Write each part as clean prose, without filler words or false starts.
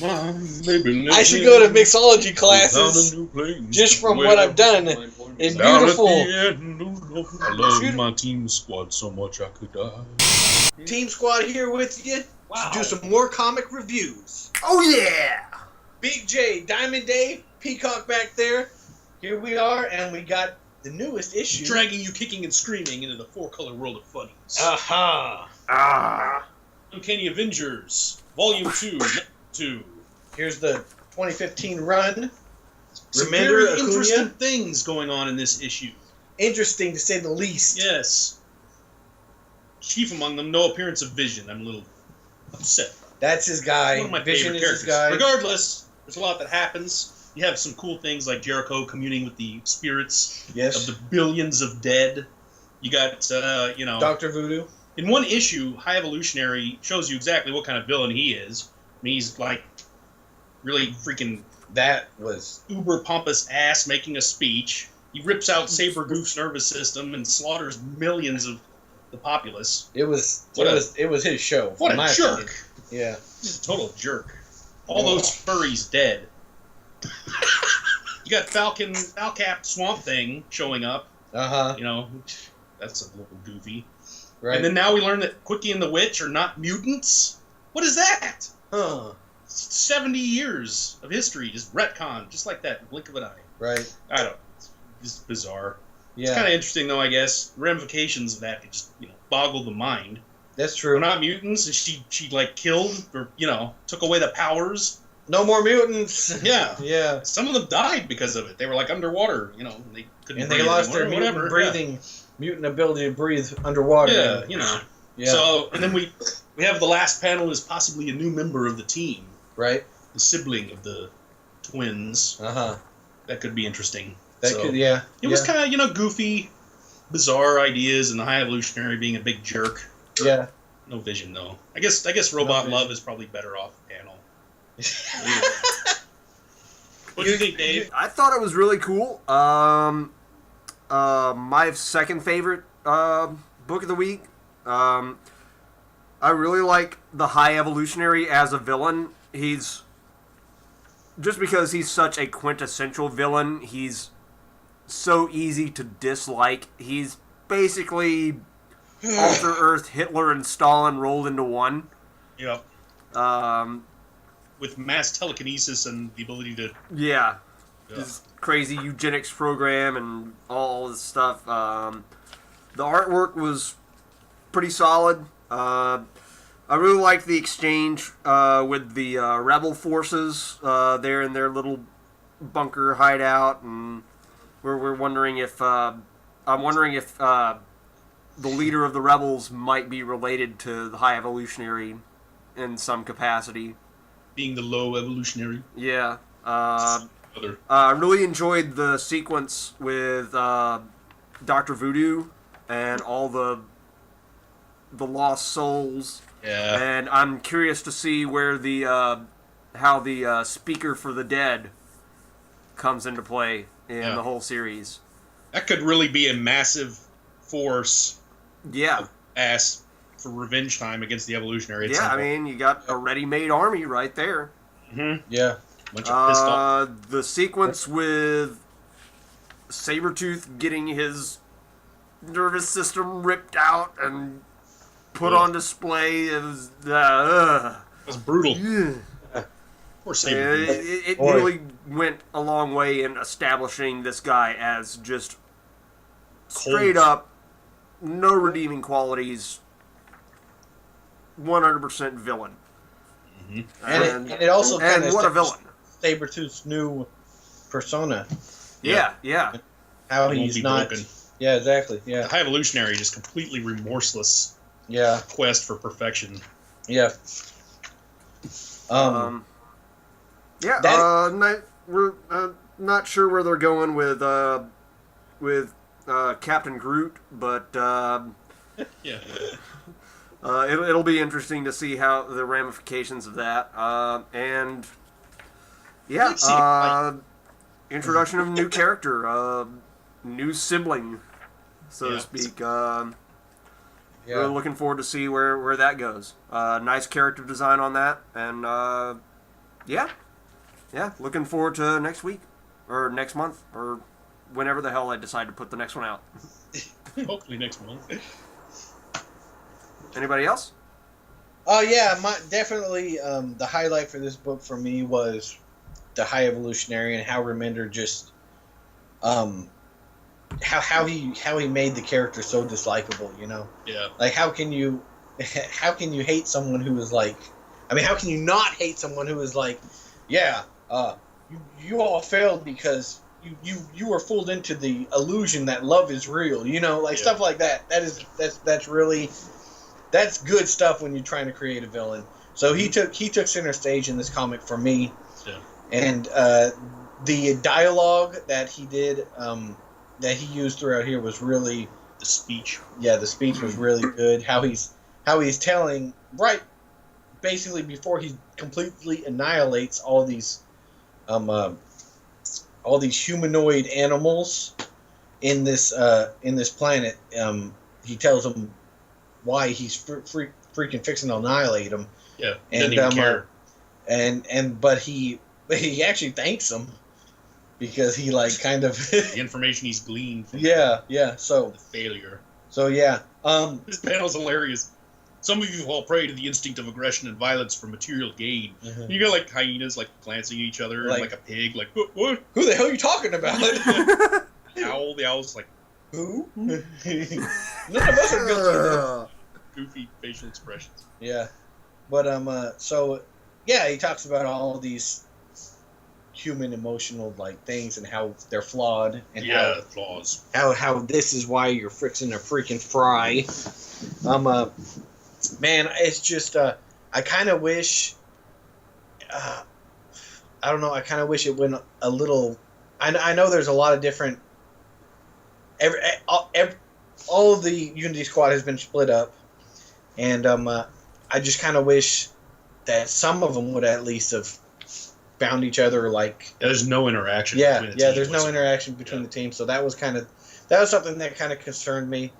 I should go to mixology classes just from what I've done. It's beautiful. I love my team squad so much I could die. Team Squad here with you to do some more comic reviews. Oh yeah! Big J, Diamond Dave, Peacock back there. Here we are, and we got the newest issue. Dragging you kicking and screaming into the four-color world of funnies. Aha! Uncanny Avengers, Volume 2. Here's the 2015 run. Some very interesting things going on in this issue. Interesting, to say the least. Yes. Chief among them, no appearance of Vision. I'm a little upset. That's his guy. One of my Vision favorite is characters. his guy. Regardless, there's a lot that happens. You have some cool things like Jericho communing with the spirits of the billions of dead. You got, Dr. Voodoo. In one issue, High Evolutionary shows you exactly what kind of villain he is. I mean, he's like really freaking that was uber pompous ass making a speech. He rips out Sabregoof's nervous system and slaughters millions of the populace. It was his show. What a jerk! Opinion. Yeah, he's a total jerk. All those furries dead. You got Falcap Swamp Thing showing up. You know, that's a little goofy. Right. And then now we learn that Quickie and the Witch are not mutants. What is that? 70 years of history just retcon, just like that, blink of an eye. Right. I don't know. It's just bizarre. Yeah. It's kind of interesting, though, I guess. Ramifications of that could just, boggle the mind. That's true. We're not mutants, and she like, killed or, took away the powers. No more mutants. Yeah. Yeah. Some of them died because of it. They were, like, underwater, they couldn't and breathe they lost anymore, their mutant breathing, yeah. mutant ability to breathe underwater. Yeah, Yeah. So, and then we have the last panel is possibly a new member of the team. Right. The sibling of the twins. That could be interesting. Yeah. It was kind of, goofy, bizarre ideas, and the High Evolutionary being a big jerk. Yeah. No Vision, though. I guess Robot Love is probably better off panel. What do you think, Dave? I thought it was really cool. My second favorite book of the week. I really like the High Evolutionary as a villain. He's just because he's such a quintessential villain. He's so easy to dislike. He's basically Alter Earth Hitler and Stalin rolled into one. Yep. With mass telekinesis and the ability to... Yeah. His crazy eugenics program and all this stuff. The artwork was pretty solid. I really liked the exchange with the rebel forces there in their little bunker hideout, and we're wondering if I'm wondering if the leader of the rebels might be related to the High Evolutionary in some capacity. Being the low evolutionary. Yeah. I really enjoyed the sequence with Dr. Voodoo and all the lost souls. Yeah. And I'm curious to see where how the Speaker for the Dead comes into play in the whole series. That could really be a massive force. Yeah. Ass for revenge time against the evolutionary. Yeah, I mean, you got a ready-made army right there. Mm-hmm. Yeah. Bunch of pissed off. The sequence with Sabretooth getting his nervous system ripped out and put on display, it was brutal. Poor Sabretooth. It really went a long way in establishing this guy as just straight up, no redeeming qualities, 100% villain. Mm-hmm. And it also kind of what a villain. Sabretooth's new persona. Yeah. How he's not... Broken. Yeah, exactly. Yeah. The High Evolutionary just completely remorseless. Yeah. Quest for perfection. Yeah. We're not sure where they're going with Captain Groot, but yeah. It'll be interesting to see how the ramifications of that. And introduction of a new character, new sibling, so to speak. Really looking forward to see where that goes. Nice character design on that, and Yeah. Yeah. Looking forward to next week or next month or whenever the hell I decide to put the next one out. Hopefully next month. Anybody else? Oh yeah, definitely. The highlight for this book for me was the High Evolutionary and how Remender just, how he made the character so dislikable. You know, Yeah. like how can you hate someone who is like, I mean, how can you not hate someone who is like, yeah, you all failed because you were fooled into the illusion that love is real. You know, like stuff like that. That's really. That's good stuff when you're trying to create a villain. So he took center stage in this comic for me, and the dialogue that he did, that he used throughout here was really the speech. Yeah, the speech was really good. How he's telling right, basically before he completely annihilates all these humanoid animals in this planet. He tells them why he's freaking fixing to annihilate him. Yeah, and didn't even care. But he actually thanks him because he like kind of the information he's gleaned from so the failure. So yeah. This panel's hilarious. Some of you fall prey to the instinct of aggression and violence for material gain. Mm-hmm. You got like hyenas like glancing at each other like a pig, like what? Who the hell are you talking about? The owl's like, who? None of us are guilty. Goofy facial expressions. Yeah, but so yeah, he talks about all these human emotional like things and how they're flawed and flaws. How this is why you're fixing a freaking fry. Man, it's just I kind of wish. I don't know. I kind of wish it went a little. I know there's a lot of different. All of the Unity Squad has been split up, and I just kind of wish that some of them would at least have found each other. Like there's no interaction. Yeah, between the team there's no interaction between the teams, so that was something that kind of concerned me.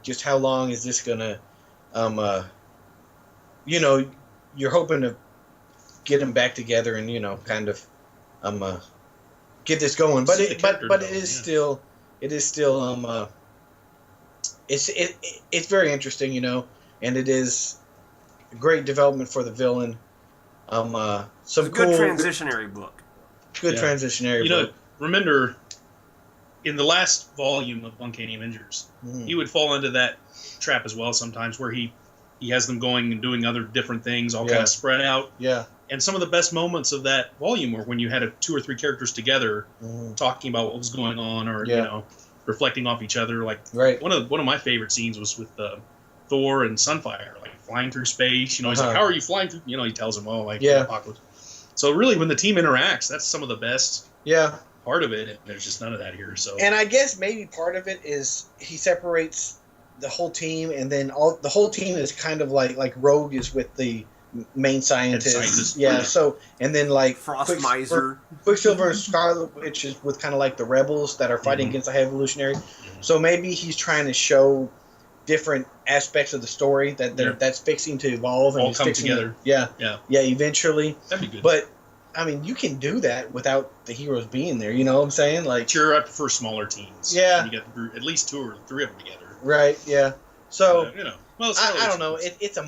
Just how long is this gonna, you're hoping to get them back together and kind of, get this going, but it's still it's very interesting, and it is a great development for the villain. Some it's a good transitionary book. Good transitionary book. Remember, in the last volume of Uncanny Avengers, he would fall into that trap as well sometimes, where he has them going and doing other different things, all kind of spread out. Yeah. And some of the best moments of that volume were when you had 2 or 3 characters together talking about what was going on, or reflecting off each other. Like one of my favorite scenes was with Thor and Sunfire, like flying through space. He's like, "How are you flying through?" He tells them, apocalypse. So really, when the team interacts, that's some of the best. Part of it, and there's just none of that here. So, and I guess maybe part of it is he separates the whole team, and then the whole team is kind of like Rogue is with the main scientist. Yeah. So, and then like Frost Miser, Quicksilver and Scarlet Witch is with kind of like the rebels that are fighting against the High Evolutionary. So maybe he's trying to show different aspects of the story that's fixing to evolve and all come together. Yeah. Eventually, that'd be good. But I mean, you can do that without the heroes being there. You know what I'm saying? Like, sure, I prefer smaller teams. Yeah, and you get at least 2 or 3 of them together. Right. Yeah. So well, I don't know. It's a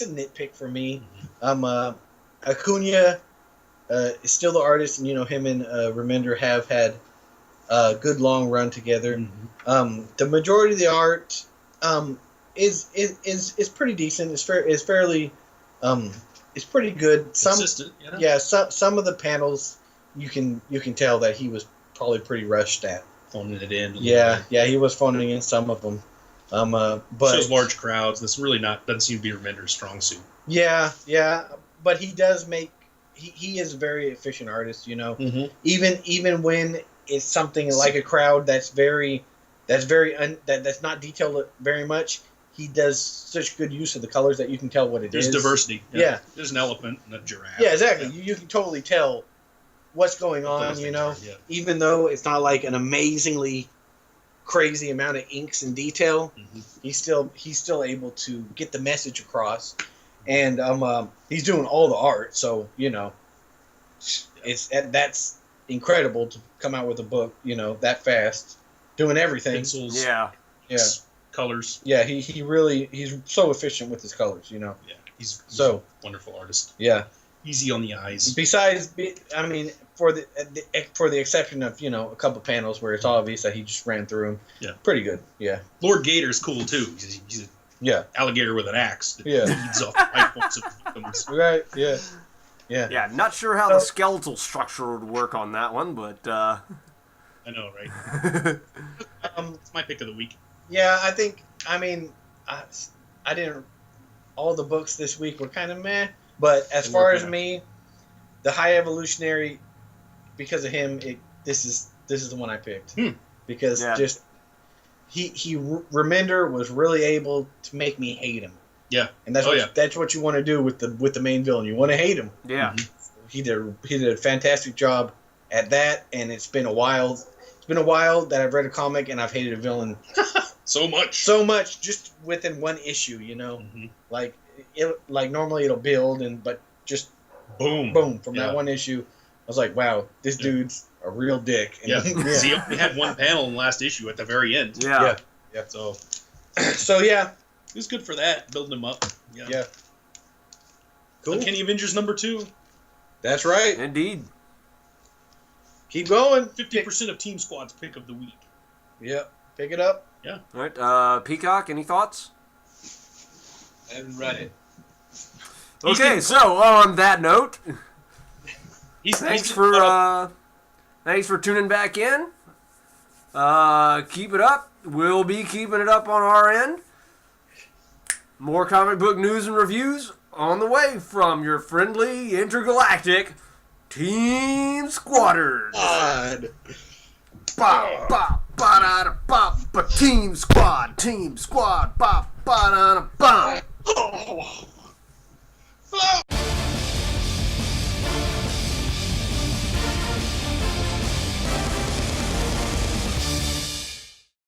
nitpick for me. Acuna is still the artist, and him and Remender have had a good long run together. The majority of the art is pretty decent. It's fairly it's pretty good. Consistent, some of the panels you can tell that he was probably pretty rushed at. Phoning it in. He was phoning in some of them. But shows large crowds. That's really doesn't seem to be Remender's strong suit. Yeah, but he does make. He is a very efficient artist. Even when it's something like a crowd that's not detailed very much. He does such good use of the colors that you can tell what it is. There's diversity. Yeah. There's an elephant and a giraffe. Yeah, exactly. You can totally tell what's going on, even though it's not like an amazingly crazy amount of inks and detail, he's still able to get the message across. and he's doing all the art. So that's incredible to come out with a book that fast, doing everything. Pencils, yeah, colors. Yeah, he's so efficient with his colors. Yeah, he's so a wonderful artist. Yeah, easy on the eyes. Besides, I mean, for the exception of a couple panels where it's obvious that he just ran through them. Yeah, pretty good. Yeah, Lord Gator's cool too. He's a alligator with an axe that feeds off the high points of victims. Right. Yeah. Yeah. Yeah. Not sure how the skeletal structure would work on that one, but. I know, right? It's my pick of the week. Yeah, I think. I mean, I didn't. All the books this week were kind of meh. But as far as me, the High Evolutionary, because of him, this is the one I picked because just Remender was really able to make me hate him. Yeah, and that's what you want to do with the main villain. You want to hate him. Yeah, he did a fantastic job at that, and it's been a while. It's been a while that I've read a comic and I've hated a villain so much just within one issue. Like. Like normally it'll build but just boom from that one issue. I was like, wow, this dude's a real dick. And he only had one panel in the last issue at the very end. Yeah. So yeah, it was good for that, building him up. Yeah. Cool. Uncanny Avengers #2. That's right. Indeed. Keep going. 50% of Team Squad's pick of the week. Yep. Pick it up. Yeah. All right. Peacock, any thoughts? I haven't read it. Okay, so on that note, thanks for tuning back in. Keep it up. We'll be keeping it up on our end. More comic book news and reviews on the way from your friendly intergalactic Team Squatters. God. Bop, bop, ba-da-da, bop, ba, Team Squad, ba, ba-da-da, bop.